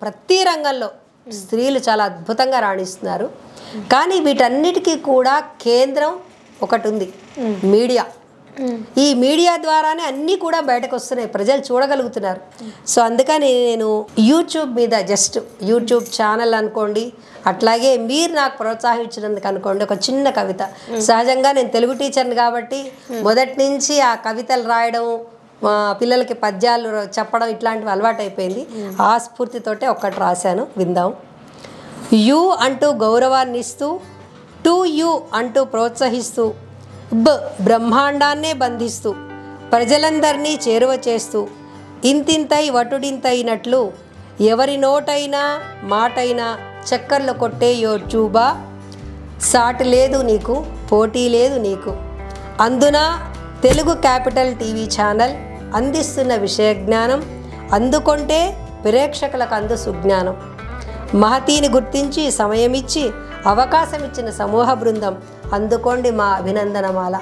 ప్రతి రంగంలో స్త్రీలు చాలా అద్భుతంగా రాణిస్తున్నారు. కానీ వీటన్నిటికీ కూడా కేంద్రం ఒకటి ఉంది, మీడియా. ఈ మీడియా ద్వారానే అన్నీ కూడా బయటకు వస్తున్నాయి, ప్రజలు చూడగలుగుతున్నారు. సో అందుకని నేను యూట్యూబ్ మీద జస్ట్ యూట్యూబ్ ఛానల్ అనుకోండి, అట్లాగే మీరు నాకు ప్రోత్సహించినందుకు అనుకోండి, ఒక చిన్న కవిత. సహజంగా నేను తెలుగు టీచర్ని కాబట్టి మొదటి నుంచి ఆ కవితలు రాయడం, పిల్లలకి పద్యాలు చెప్పడం ఇట్లాంటివి అలవాటు అయిపోయింది. ఆ స్ఫూర్తితోటే ఒక్కటి రాశాను, విందాం. యు అంటూ గౌరవాన్ని ఇస్తూ, టు యు అంటూ ప్రోత్సహిస్తూ, బ్రహ్మాండాన్నే బంధిస్తూ, ప్రజలందరినీ చేరువ చేస్తూ, ఇంతింతై వటుడింతైనట్లు ఎవరి నోటైనా మాటైనా చక్కర్లు కొట్టే యూట్యూబా, సాటి లేదు నీకు, పోటీ లేదు నీకు. అందున తెలుగు క్యాపిటల్ టీవీ ఛానల్ అందిస్తున్న విషయ జ్ఞానం అందుకొంటే ప్రేక్షకులకు అందు సుజ్ఞానం. మహతీని గుర్తించి సమయమిచ్చి అవకాశం ఇచ్చిన సమూహ బృందం అందుకోండి మా అభినందనమాల.